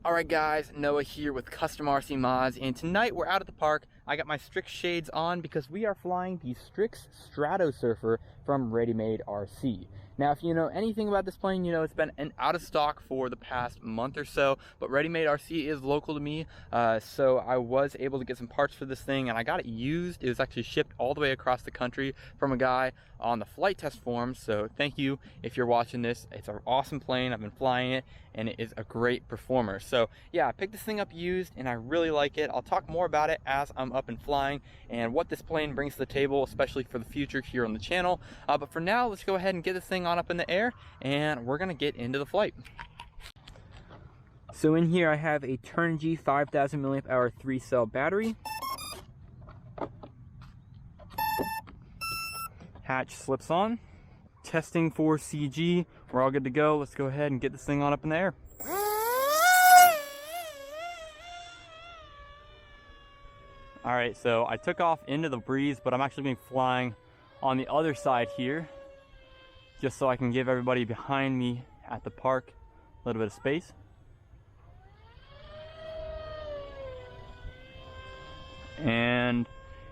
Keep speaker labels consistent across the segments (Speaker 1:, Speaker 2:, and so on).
Speaker 1: Alright guys, Noah here with CustomRCMods, and tonight we're out at the park. I got my Strix shades on because we are flying the Strix Stratosurfer from Ready Made RC. Now if you know anything about this plane, you know it's been out of stock for the past month or so, but Ready Made RC is local to me, so I was able to get some parts for this thing, and I got it used. It was actually shipped all the way across the country from a guy on the flight test forum, so thank you if you're watching this. It's an awesome plane. I've been flying it, and it is a great performer. So yeah, I picked this thing up used, and I really like it. I'll talk more about it as I'm up and flying and what this plane brings to the table, especially for the future here on the channel. But for now, let's go ahead and get this thing on up in the air, and we're gonna get into the flight. So in here I have a Turnigy 5000 milliamp hour 3-cell battery. Hatch slips on. Testing for CG. We're all good to go. Let's go ahead and get this thing on up in the air. Alright, so I took off into the breeze, but I'm actually going to be flying on the other side here, just so I can give everybody behind me at the park a little bit of space. And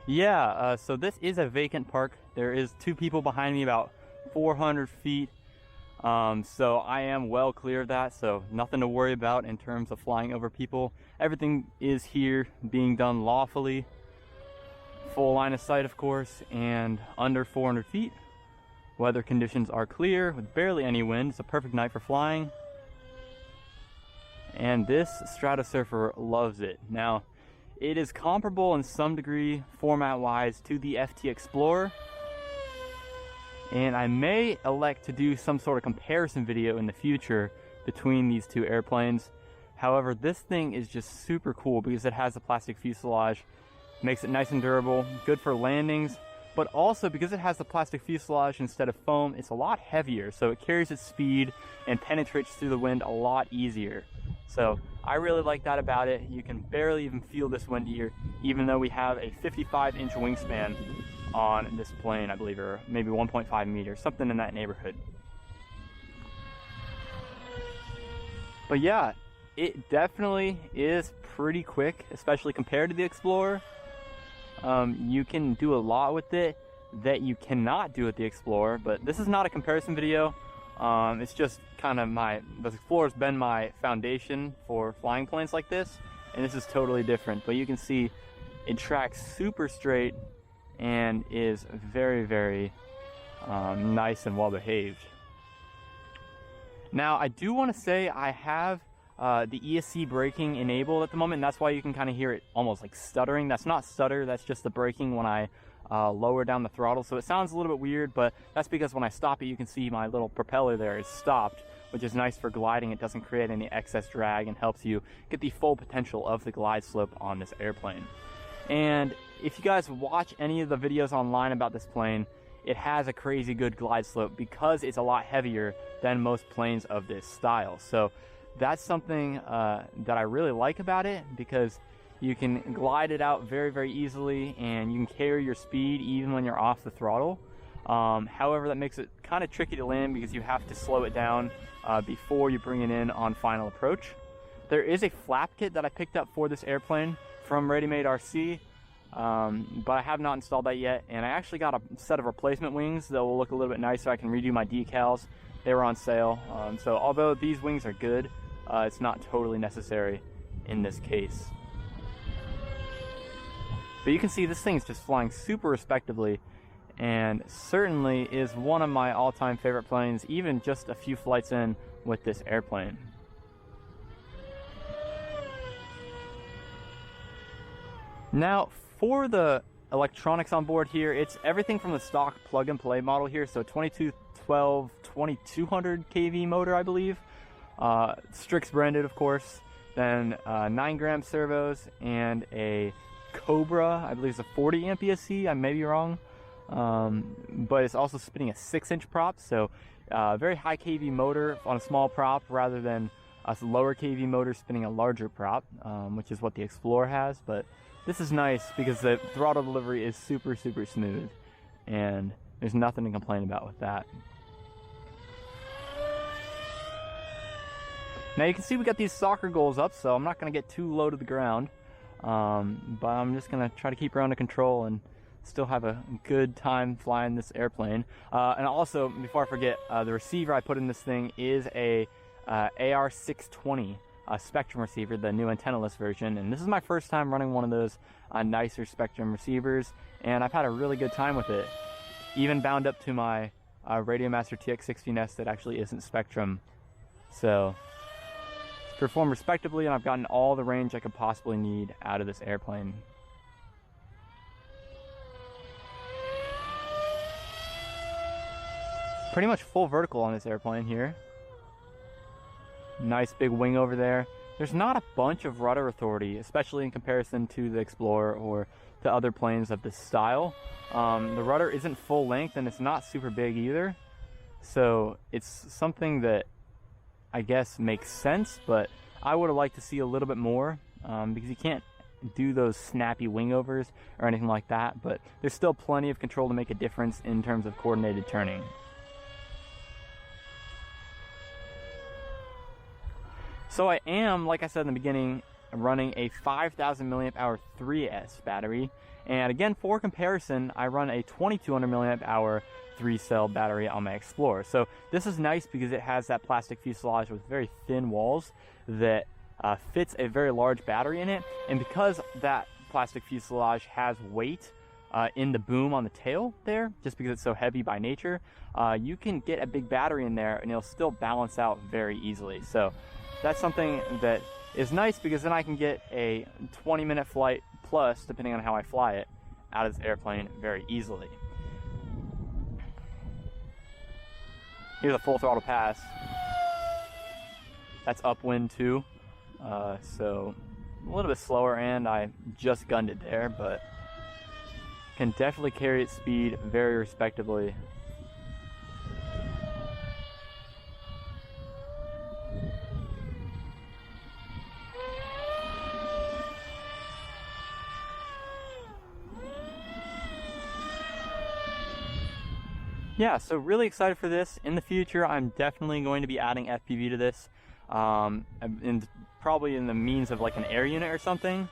Speaker 1: yeah, so this is a vacant park. There is 2 people behind me about 400 feet. So I am well clear of that, so nothing to worry about in terms of flying over people. Everything is here being done lawfully. Full line of sight, of course, and under 400 feet. Weather conditions are clear with barely any wind. It's a perfect night for flying. And this Stratosurfer loves it. Now, it is comparable in some degree, format-wise, to the FT Explorer. And I may elect to do some sort of comparison video in the future between these 2 airplanes. However, this thing is just super cool because it has a plastic fuselage, makes it nice and durable, good for landings, but also because it has the plastic fuselage instead of foam, it's a lot heavier, so it carries its speed and penetrates through the wind a lot easier. So I really like that about it. You can barely even feel this wind here, even though we have a 55-inch wingspan on this plane, I believe, or maybe 1.5 meters, something in that neighborhood. But yeah, it definitely is pretty quick, especially compared to the Explorer. You can do a lot with it that you cannot do with the Explorer, but this is not a comparison video. It's just kind of the Explorer's been my foundation for flying planes like this, and this is totally different. But you can see it tracks super straight and is very, very nice and well behaved. Now, I do want to say I have the ESC braking enabled at the moment, and that's why you can kind of hear it almost like stuttering. That's not stutter, that's just the braking when I lower down the throttle. So it sounds a little bit weird, but that's because when I stop it, you can see my little propeller there is stopped, which is nice for gliding. It doesn't create any excess drag and helps you get the full potential of the glide slope on this airplane. And if you guys watch any of the videos online about this plane, it has a crazy good glide slope because it's a lot heavier than most planes of this style. So that's something that I really like about it, because you can glide it out very, very easily, and you can carry your speed even when you're off the throttle. However, that makes it kind of tricky to land because you have to slow it down before you bring it in on final approach. There is a flap kit that I picked up for this airplane from Ready Made RC, but I have not installed that yet, and I actually got a set of replacement wings that will look a little bit nicer. I can redo my decals. They were on sale, so although these wings are good, it's not totally necessary in this case. But you can see this thing's just flying super respectively, and certainly is one of my all-time favorite planes, even just a few flights in with this airplane. Now, for the electronics on board here, it's everything from the stock plug-and-play model here, so 2212 2200 kV motor, I believe. Strix branded, of course. Then 9-gram servos and a Cobra, I believe it's a 40 amp ESC, I may be wrong. But it's also spinning a 6-inch prop, so very high kV motor on a small prop rather than a lower kV motor spinning a larger prop, which is what the Explorer has. But this is nice because the throttle delivery is super, super smooth, and there's nothing to complain about with that. Now you can see we got these soccer goals up, so I'm not going to get too low to the ground. But I'm just going to try to keep her under control and still have a good time flying this airplane. And also, before I forget, the receiver I put in this thing is a AR620 Spectrum receiver, the new antennaless version. And this is my first time running one of those nicer Spectrum receivers, and I've had a really good time with it. Even bound up to my Radiomaster TX16S that actually isn't Spectrum. So it's performed respectably, and I've gotten all the range I could possibly need out of this airplane. Pretty much full vertical on this airplane here. Nice big wing over there. There's not a bunch of rudder authority, especially in comparison to the Explorer or to other planes of this style. The rudder isn't full length, and it's not super big either. So it's something that I guess makes sense, but I would have liked to see a little bit more, because you can't do those snappy wing overs or anything like that, but there's still plenty of control to make a difference in terms of coordinated turning. So I am, like I said in the beginning, running a 5,000 milliamp hour 3S battery, and again, for comparison, I run a 2,200 milliamp hour 3-cell battery on my Explorer. So this is nice because it has that plastic fuselage with very thin walls that fits a very large battery in it, and because that plastic fuselage has weight in the boom on the tail there, just because it's so heavy by nature, you can get a big battery in there and it'll still balance out very easily. So that's something that is nice, because then I can get a 20-minute flight plus, depending on how I fly it, out of this airplane very easily. Here's a full throttle pass. That's upwind too, so a little bit slower, and I just gunned it there, but can definitely carry its speed very respectably. Yeah, so really excited for this. In the future, I'm definitely going to be adding FPV to this, and probably in the means of like an air unit or something.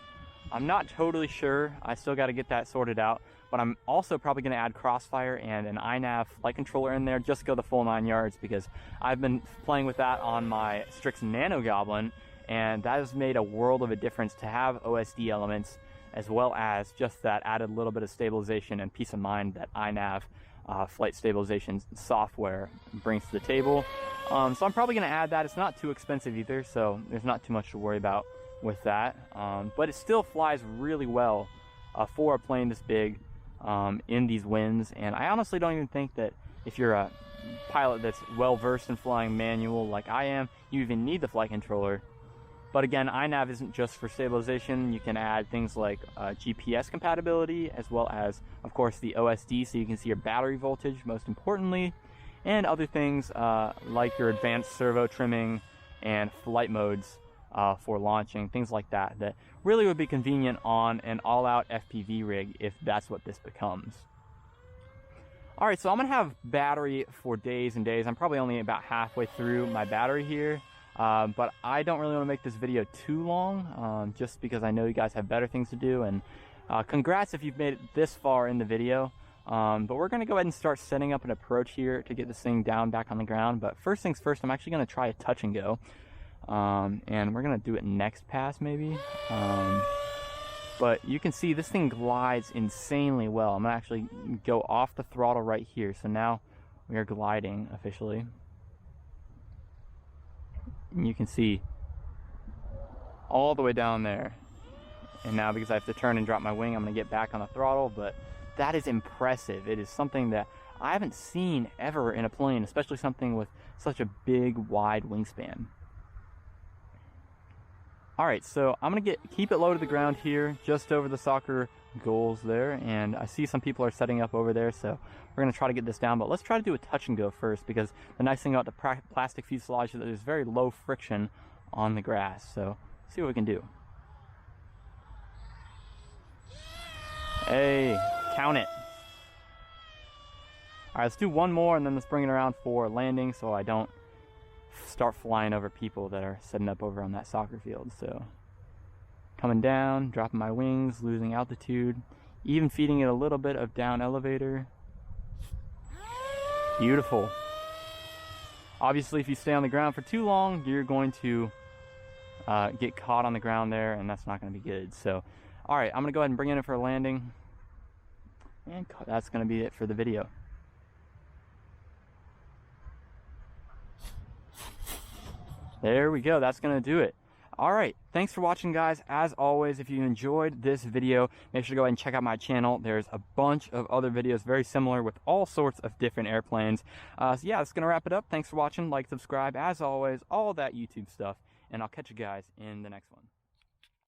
Speaker 1: I'm not totally sure. I still got to get that sorted out, but I'm also probably going to add Crossfire and an iNav flight controller in there, just to go the full 9 yards, because I've been playing with that on my Strix Nano Goblin, and that has made a world of a difference to have OSD elements, as well as just that added little bit of stabilization and peace of mind that iNav flight stabilization software brings to the table. So I'm probably going to add that. It's not too expensive either, so there's not too much to worry about with that. But it still flies really well for a plane this big in these winds. And I honestly don't even think that if you're a pilot that's well versed in flying manual like I am, you even need the flight controller. But again, iNav isn't just for stabilization. You can add things like GPS compatibility, as well as, of course, the OSD, so you can see your battery voltage, most importantly, and other things like your advanced servo trimming and flight modes for launching, things like that, that really would be convenient on an all-out FPV rig if that's what this becomes. Alright, so I'm going to have battery for days and days. I'm probably only about halfway through my battery here. But I don't really want to make this video too long, just because I know you guys have better things to do, and congrats if you've made it this far in the video. But we're going to go ahead and start setting up an approach here to get this thing down back on the ground. But first things first, I'm actually going to try a touch and go, and we're going to do it next pass maybe. But you can see this thing glides insanely well. I'm going to actually go off the throttle right here, so now we are gliding officially. And you can see all the way down there. And now, because I have to turn and drop my wing, I'm going to get back on the throttle. But that is impressive. It is something that I haven't seen ever in a plane, especially something with such a big, wide wingspan. Alright, so I'm going to keep it low to the ground here, just over the soccer goals there. And I see some people are setting up over there, so we're going to try to get this down. But let's try to do a touch and go first, because the nice thing about the plastic fuselage is that there's very low friction on the grass. So let's see what we can do. Hey, count it. Alright, let's do one more, and then let's bring it around for landing so I don't start flying over people that are setting up over on that soccer field. So coming down, dropping my wings, losing altitude, even feeding it a little bit of down elevator. Beautiful. Obviously, if you stay on the ground for too long, you're going to get caught on the ground there, and that's not going to be good. So, all right, I'm going to go ahead and bring it in for a landing, and that's going to be it for the video. There we go. That's going to do it. All right, thanks for watching, guys. As always, if you enjoyed this video, make sure to go ahead and check out my channel. There's a bunch of other videos very similar with all sorts of different airplanes. So yeah, that's gonna wrap it up. Thanks for watching. Like, subscribe, as always, all that YouTube stuff, and I'll catch you guys in the next one.